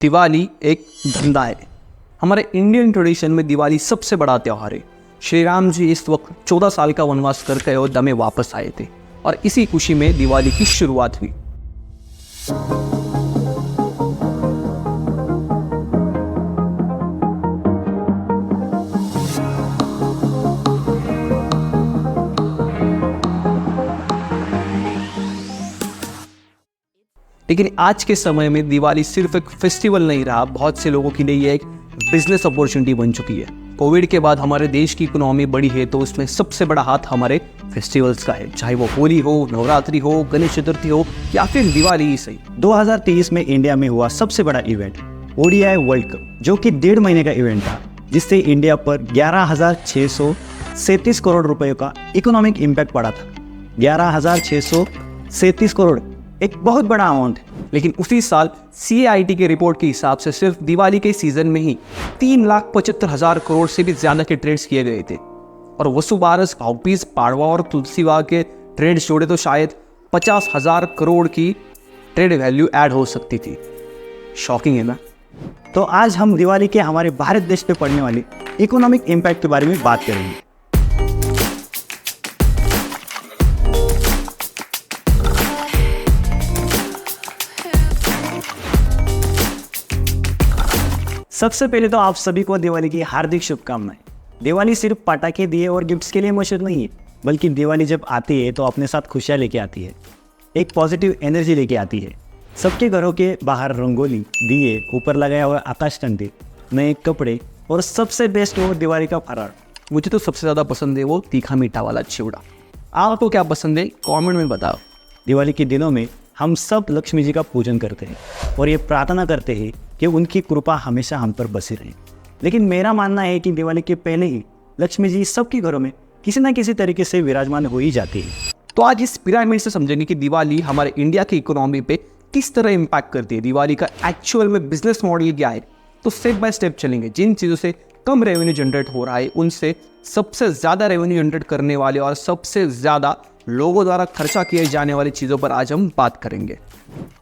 दिवाली एक धंधा है। हमारे इंडियन ट्रेडिशन में दिवाली सबसे बड़ा त्यौहार है। श्री राम जी इस वक्त 14 साल का वनवास करके अयोध्या में वापस आए थे और इसी खुशी में दिवाली की शुरुआत हुई। लेकिन आज के समय में दिवाली सिर्फ एक फेस्टिवल नहीं रहा, बहुत से लोगों के लिए ये एक बिजनेस अपॉर्चुनिटी बन चुकी है। कोविड के बाद हमारे देश की इकोनॉमी बढ़ी है तो उसमें सबसे बड़ा हाथ हमारे फेस्टिवल्स का है, चाहे वो होली हो, नवरात्रि हो, गणेश चतुर्थी हो या फिर दिवाली ही सही। 2023 में इंडिया में हुआ सबसे बड़ा इवेंट ओडीआई वर्ल्ड कप, जो कि 1.5 महीने का इवेंट था, जिससे इंडिया पर 11,637 करोड़ रुपए का इकोनॉमिक इम्पैक्ट पड़ा था। 11,637 करोड़ एक बहुत बड़ा अमाउंट है। लेकिन उसी साल CIT के रिपोर्ट के हिसाब से सिर्फ दिवाली के सीजन में ही 3,75,000 करोड़ से भी ज्यादा के ट्रेड्स किए गए थे। और वसुबारस, भाऊबीज, पाड़वा और तुलसीवा के ट्रेड्स जोड़े तो शायद 50,000 करोड़ की ट्रेड वैल्यू ऐड हो सकती थी। शॉकिंग है ना? तो आज हम दिवाली के हमारे भारत देश पे पड़ने वाले इकोनॉमिक इम्पैक्ट के बारे में बात करेंगे। सबसे पहले तो आप सभी को दिवाली की हार्दिक शुभकामनाएं। दिवाली सिर्फ पटाखे, दिए और गिफ्ट्स के लिए मशहूर नहीं है, बल्कि दिवाली जब आती है तो अपने साथ खुशियां लेके आती है, एक पॉजिटिव एनर्जी लेके आती है। सबके घरों के बाहर रंगोली, दिए, ऊपर लगाया हुआ आकाशकंदी, नए कपड़े और सबसे बेस्ट वो दिवाली का फरार। मुझे तो सबसे ज़्यादा पसंद है वो तीखा मीठा वाला चिवड़ा। आपको क्या पसंद है कमेंट में बताओ। दिवाली के दिनों में हम सब लक्ष्मी जी का पूजन करते हैं और ये प्रार्थना करते हैं कि उनकी कृपा हमेशा हम पर बसी रहे। लेकिन मेरा मानना है कि दिवाली के पहले ही लक्ष्मी जी सबके घरों में किसी न किसी तरीके से विराजमान हो ही जाती है। तो आज इस पिरामिड से समझेंगे कि दिवाली हमारे इंडिया की इकोनॉमी पे किस तरह इम्पैक्ट करती है, दिवाली का एक्चुअल में बिजनेस मॉडल क्या है। तो स्टेप बाय स्टेप चलेंगे। जिन चीज़ों से कम रेवेन्यू जनरेट हो रहा है उनसे सबसे ज़्यादा रेवेन्यू जनरेट करने वाले और सबसे ज़्यादा लोगों द्वारा खर्चा किए जाने वाली चीज़ों पर आज हम बात करेंगे।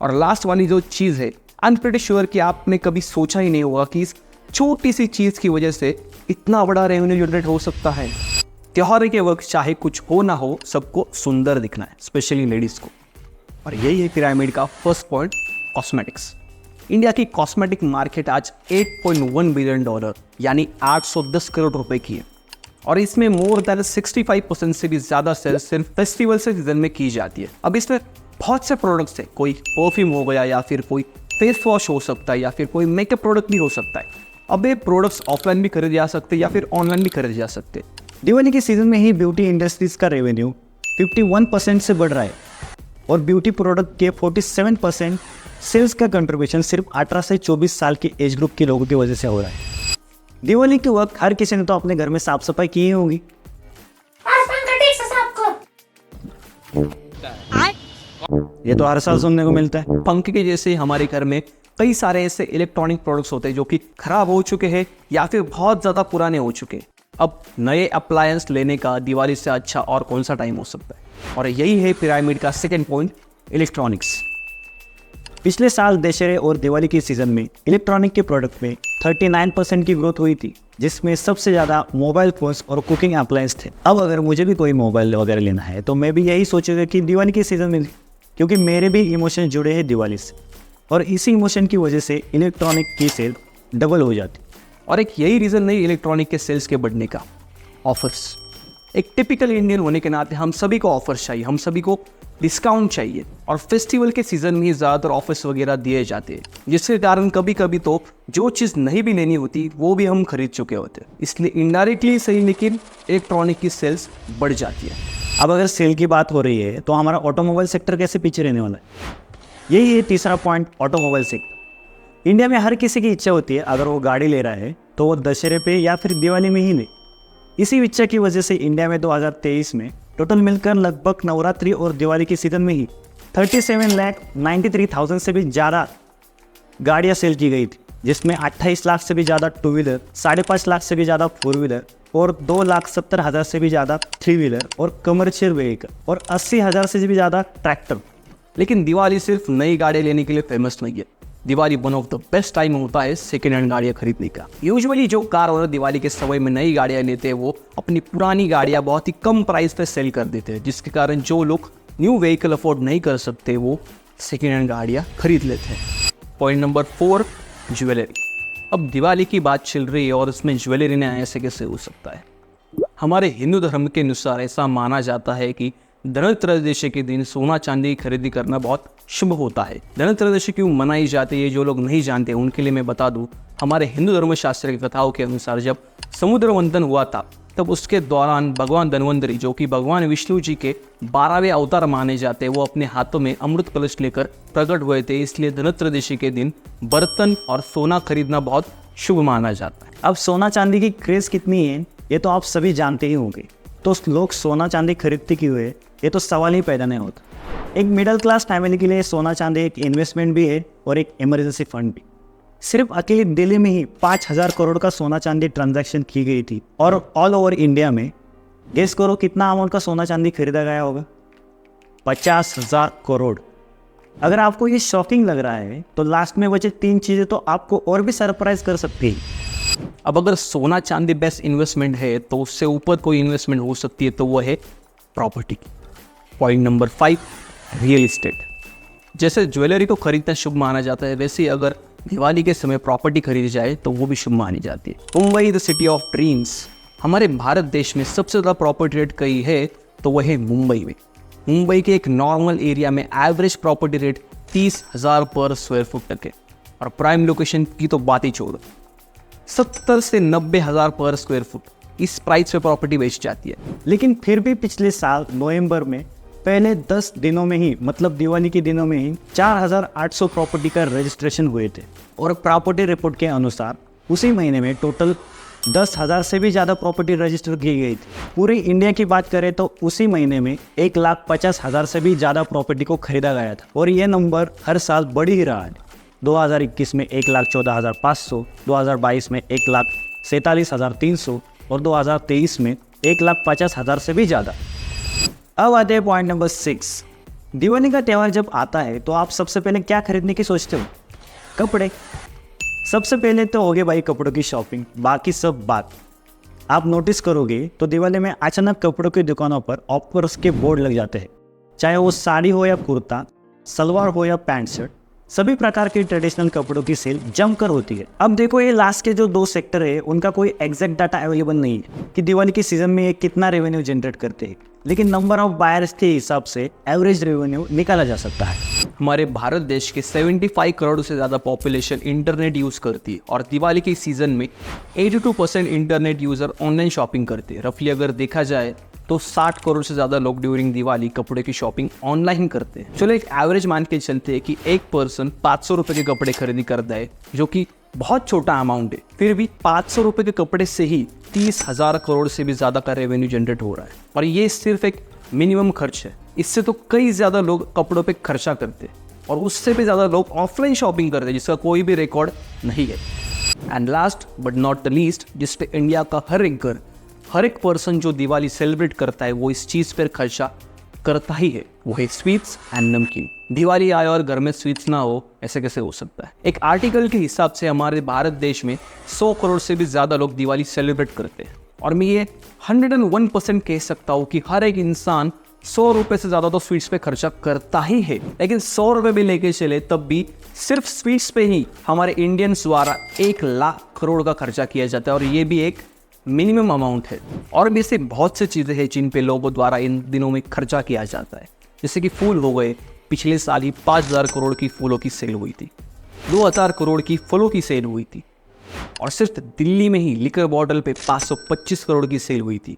और लास्ट वाली जो चीज़ है, आई एम प्रीटी श्योर कि आपने कभी सोचा ही नहीं होगा कि इस छोटी सी चीज़ की वजह से इतना बड़ा रेवेन्यू जनरेट हो सकता है। त्योहार के वक्त चाहे कुछ हो ना हो, सबको सुंदर दिखना है, स्पेशली लेडीज़ को। और यही है पिरामिड का फर्स्ट पॉइंट, कॉस्मेटिक्स। इंडिया की कॉस्मेटिक मार्केट आज $8.1 बिलियन यानी 810 करोड़ रुपए की है और इसमें मोर देन 65% से भी ज़्यादा सेल्स सिर्फ फेस्टिवल से सीजन में की जाती है। अब इसमें बहुत से प्रोडक्ट्स है, कोई परफ्यूम हो गया या फिर कोई फेस वॉश हो सकता है या फिर कोई मेकअप प्रोडक्ट भी हो सकता है। अब ये प्रोडक्ट्स ऑफलाइन भी खरीदे जा सकते हैं या फिर ऑनलाइन भी खरीदे जा सकते हैं। दिवाली के सीजन में ही ब्यूटी इंडस्ट्रीज का रेवेन्यू 51% से बढ़ रहा है और ब्यूटी प्रोडक्ट के 47% सेल्स का कंट्रीब्यूशन सिर्फ 18 से 24 साल के एज ग्रुप के लोगों की वजह से हो रहा है। दिवाली के वक्त हर किसी ने तो अपने घर में साफ सफाई की ही होगी। ये तो हर साल सुनने को मिलता है। पंखे के जैसे हमारे घर में कई सारे ऐसे इलेक्ट्रॉनिक प्रोडक्ट्स होते हैं जो कि खराब हो चुके हैं या फिर बहुत ज़्यादा पुराने हो चुके हैं। अब नए अप्लायंस लेने का दिवाली से अच्छा और कौन सा टाइम हो सकता है। और यही है पिरामिड का सेकेंड पॉइंट, इलेक्ट्रॉनिक्स। पिछले साल दशहरे और दिवाली के सीजन में इलेक्ट्रॉनिक के प्रोडक्ट में 39% की ग्रोथ हुई थी, जिसमें सबसे ज़्यादा मोबाइल फोन्स और कुकिंग अप्लायंस थे। अब अगर मुझे भी कोई मोबाइल वगैरह लेना है तो मैं भी यही सोचूंगा कि दिवाली के सीज़न में, क्योंकि मेरे भी इमोशन जुड़े हैं दिवाली से और इसी इमोशन की वजह से इलेक्ट्रॉनिक की सेल डबल हो जाती। और एक यही रीज़न नहीं इलेक्ट्रॉनिक के सेल्स के बढ़ने का, ऑफर्स। एक टिपिकल इंडियन होने के नाते हम सभी को ऑफर्स चाहिए, हम सभी को डिस्काउंट चाहिए और फेस्टिवल के सीज़न में ही ज़्यादातर ऑफर्स वगैरह दिए जाते हैं, जिसके कारण कभी कभी तो जो चीज़ नहीं भी लेनी होती वो भी हम खरीद चुके होते हैं। इसलिए इनडायरेक्टली सही लेकिन इलेक्ट्रॉनिक की सेल्स बढ़ जाती है। अब अगर सेल की बात हो रही है तो हमारा ऑटोमोबाइल सेक्टर कैसे पीछे रहने वाला है? यही है तीसरा पॉइंट, ऑटोमोबाइल सेक्टर। इंडिया में हर किसी की इच्छा होती है अगर वो गाड़ी ले रहा है तो वो दशहरे पे या फिर दिवाली में ही ले। इसी इच्छा की वजह से इंडिया में 2023 में टोटल मिलकर लगभग नवरात्रि और दिवाली की सीजन में ही 37,93,000 से भी ज़्यादा गाड़ियाँ सेल की गई थी, जिसमें 28 लाख से भी ज़्यादा टू व्हीलर, 5.5 लाख से भी ज़्यादा फोर व्हीलर और 2,70,000 से भी ज़्यादा थ्री व्हीलर और कमर्शियल व्हीकल और 80,000 से भी ज़्यादा ट्रैक्टर। लेकिन दिवाली सिर्फ नई गाड़ी लेने के लिए फेमस नहीं है। Diwali one of the best time होता है सेकेंड हैंड गाड़ियाँ खरीदने का। यूजुअली जो कार ओनर दिवाली के समय में नई गाड़ियाँ लेते हैं वो अपनी पुरानी गाड़ियाँ बहुत ही कम प्राइस पे सेल कर देते हैं, जिसके कारण जो लोग न्यू व्हीकल अफोर्ड नहीं कर सकते वो सेकेंड हैंड गाड़ियाँ खरीद लेते हैं। Point number 4, jewellery. अब दिवाली की बात चल रही है और इसमें ज्वेलरी ने ऐसे कैसे हो सकता है। हमारे हिंदू धर्म के अनुसार ऐसा माना जाता है कि धनत्रयोदशी के दिन सोना चांदी की खरीदी करना बहुत शुभ होता है। धनत्रयोदशी क्यों मनाई जाती है, जो लोग नहीं जानते उनके लिए मैं बता दूं। हमारे हिंदू धर्मशास्त्र की कथाओं के अनुसार जब समुद्र मंथन हुआ था तब उसके दौरान भगवान धन्वंतरी, जो कि भगवान विष्णु जी के 12वें अवतार माने जाते हैं, वो अपने हाथों में अमृत कलश लेकर प्रकट हुए थे। इसलिए धनत्रयोदशी के दिन बर्तन और सोना खरीदना बहुत शुभ माना जाता है। अब सोना चांदी की क्रेज़ कितनी है ये तो आप सभी जानते ही होंगे, तो लोग सोना चांदी खरीदते क्यों है ये तो सवाल ही पैदा नहीं होता। एक मिडिल क्लास फैमिली के लिए सोना चांदी एक इन्वेस्टमेंट भी है और एक इमरजेंसी फंड भी। सिर्फ अकेले दिल्ली में ही 5,000 करोड़ का सोना चांदी ट्रांजैक्शन की गई थी और ऑल ओवर इंडिया में गेस करो कितना अमाउंट का सोना चांदी खरीदा गया होगा? 50,000 करोड़। अगर आपको ये शॉकिंग लग रहा है तो लास्ट में बचे 3 चीज़ें तो आपको और भी सरप्राइज कर सकती है। अब अगर सोना चांदी बेस्ट इन्वेस्टमेंट है तो उससे ऊपर कोई इन्वेस्टमेंट हो सकती है, तो वो है property. Point number 5, real estate. जैसे ज्वेलरी को खरीदना शुभ माना जाता है, वैसे ही अगर दिवाली के समय प्रॉपर्टी खरीदी जाए तो वो भी शुभ मानी जाती है। Mumbai the city of dreams. हमारे भारत देश में सबसे ज़्यादा प्रॉपर्टी रेट कहीं है तो वह है मुंबई में। मुंबई के एक नॉर्मल एरिया में एवरेज प्रॉपर्टी रेट 30,000 पर स्क्वायर फुट तक है, और प्राइम लोकेशन की तो बात ही छोड़ो, 70 से 90,000 पर स्क्वायर फुट इस प्राइस पे प्रॉपर्टी बेच जाती है। लेकिन फिर भी पिछले साल नवंबर में पहले 10 दिनों में ही, मतलब दिवाली के दिनों में ही 4,800 प्रॉपर्टी का रजिस्ट्रेशन हुए थे। और प्रॉपर्टी रिपोर्ट के अनुसार उसी महीने में टोटल 10,000 से भी ज़्यादा प्रॉपर्टी रजिस्टर की गई थी। पूरी इंडिया की बात करें तो उसी महीने में 1,50,000 से भी ज़्यादा प्रॉपर्टी को खरीदा गया था, और ये नंबर हर साल बढ़ ही रहा है। 2021 में 1,14,500, 2022 में 1,47,300 और 2023 में 1,50,000 से भी ज़्यादा। अब आते हैं पॉइंट नंबर 6। दिवाली का त्यौहार जब आता है तो आप सबसे पहले क्या खरीदने की सोचते हो? कपड़े। सबसे पहले तो हो गए भाई कपड़ों की शॉपिंग, बाकी सब बात। आप नोटिस करोगे तो दिवाली में अचानक कपड़ों की दुकानों पर ऑफर्स के बोर्ड लग जाते हैं, चाहे वो साड़ी हो या कुर्ता, सलवार हो या पैंट शर्ट, सभी प्रकार के ट्रेडिशनल कपड़ों की सेल जमकर होती है। अब देखो ये लास्ट के जो 2 सेक्टर है उनका कोई एग्जैक्ट डाटा अवेलेबल नहीं है कि दिवाली के सीजन में ये कितना रेवेन्यू जनरेट करते हैं, लेकिन नंबर ऑफ बायर्स के हिसाब से एवरेज रेवेन्यू निकाला जा सकता है। हमारे भारत देश के 75 करोड़ से ज़्यादा पॉपुलेशन इंटरनेट यूज़ करती है, और दिवाली के सीज़न में 82% इंटरनेट यूज़र ऑनलाइन शॉपिंग करते हैं। रफली अगर देखा जाए तो 60 करोड़ से ज़्यादा लोग ड्यूरिंग दिवाली कपड़े की शॉपिंग ऑनलाइन करते हैं। चलो एक एवरेज मान के चलते हैं कि एक पर्सन 500 रुपये के कपड़े खरीदी करता है, जो कि बहुत छोटा अमाउंट है। फिर भी 500 रुपये के कपड़े से ही 30,000 करोड़ से भी ज़्यादा का रेवेन्यू जनरेट हो रहा है, और ये सिर्फ एक मिनिमम खर्च है। इससे तो कई ज़्यादा लोग कपड़ों पे खर्चा करते हैं, और उससे भी ज़्यादा लोग ऑफलाइन शॉपिंग करते हैं, जिसका कोई भी रिकॉर्ड नहीं है। And last but not the least, जिस पे इंडिया का हर एक घर, हर एक पर्सन जो दिवाली सेलिब्रेट करता है वो इस चीज़ पर खर्चा करता ही है, वो है स्वीट्स एंड नमकीन। दिवाली आए और घर में स्वीट्स ना हो, ऐसे कैसे हो सकता है? एक आर्टिकल के हिसाब से हमारे भारत देश में 100 करोड़ से भी ज़्यादा लोग दिवाली सेलिब्रेट करते हैं, और मैं ये 101% कह सकता हूँ कि हर एक इंसान 100 रुपये से ज़्यादा तो स्वीट्स पे खर्चा करता ही है। लेकिन 100 रुपये भी लेके चले तब भी सिर्फ स्वीट्स पे ही हमारे इंडियंस द्वारा 1,00,000 करोड़ का खर्चा किया जाता है, और ये भी एक मिनिमम अमाउंट है। और भी ऐसे बहुत से चीज़ें हैं जिन पे लोगों द्वारा इन दिनों में खर्चा किया जाता है, जैसे कि फूल हो गए। पिछले साल ही 5,000 करोड़ की फूलों की सेल हुई थी, 2,000 करोड़ की फलों की सेल हुई थी, और सिर्फ दिल्ली में ही लिकर बॉटल पे 525 करोड़ की सेल हुई थी।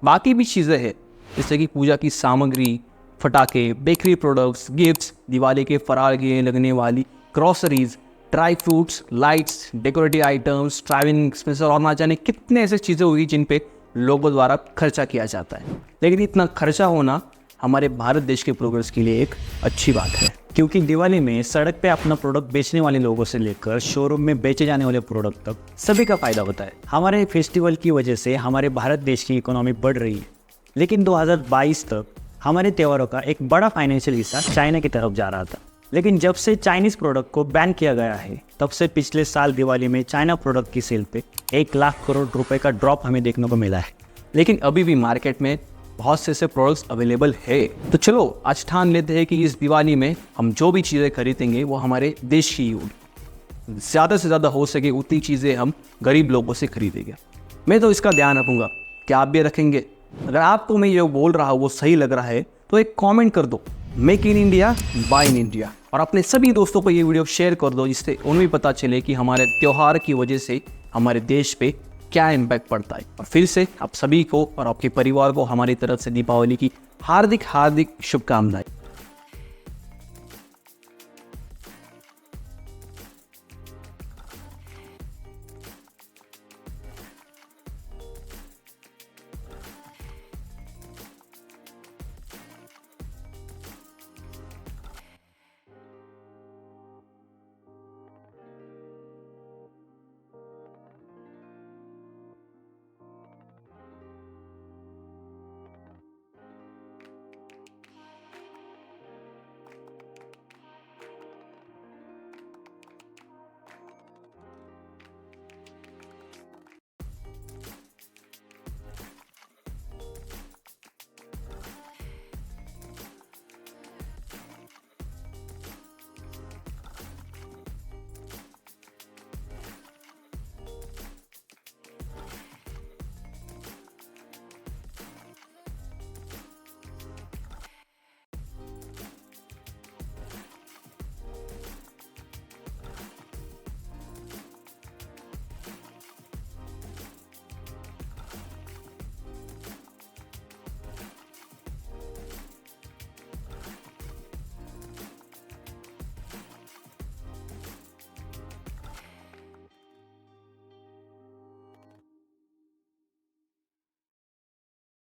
बाकी भी चीज़ें हैं जैसे कि पूजा की सामग्री, फटाके, बेकरी प्रोडक्ट्स, गिफ्ट्स, दिवाली के फरार के लगने वाली groceries, dry fruits, lights, decorative items, travelling expenses, और ना जाने कितने ऐसे चीज़ें हुई जिन पे लोगों द्वारा खर्चा किया जाता है। लेकिन इतना खर्चा होना हमारे भारत देश के प्रोग्रेस के लिए एक अच्छी बात है, क्योंकि दिवाली में सड़क पे अपना प्रोडक्ट बेचने वाले लोगों से लेकर शोरूम में बेचे जाने वाले प्रोडक्ट तक सभी का फायदा होता है। हमारे फेस्टिवल की वजह से हमारे भारत देश की इकोनॉमी बढ़ रही है, लेकिन 2022 तक हमारे त्योहारों का एक बड़ा फाइनेंशियल हिस्सा चाइना की तरफ जा रहा था। लेकिन जब से चाइनीज़ प्रोडक्ट को बैन किया गया है तब से पिछले साल दिवाली में चाइना प्रोडक्ट की सेल पे 1 लाख करोड़ रुपए का ड्रॉप हमें देखने को मिला है। लेकिन अभी भी मार्केट में बहुत से ऐसे प्रोडक्ट्स अवेलेबल है। तो चलो आज ठान लेते हैं कि इस दिवाली में हम जो भी चीज़ें खरीदेंगे वो हमारे देश की होगी। ज़्यादा से ज़्यादा हो सके उतनी चीज़ें हम गरीब लोगों से खरीदेंगे। मैं तो इसका ध्यान रखूँगा, क्या आप भी रखेंगे? अगर आपको मैं जो बोल रहा हूँ वो सही लग रहा है तो एक कमेंट कर दो, make in India by in India, और अपने सभी दोस्तों को ये वीडियो शेयर कर दो जिससे उन्हें भी पता चले कि हमारे त्यौहार की वजह से हमारे देश पे क्या इम्पैक्ट पड़ता है। और फिर से आप सभी को और आपके परिवार को हमारी तरफ से दीपावली की हार्दिक हार्दिक शुभकामनाएं।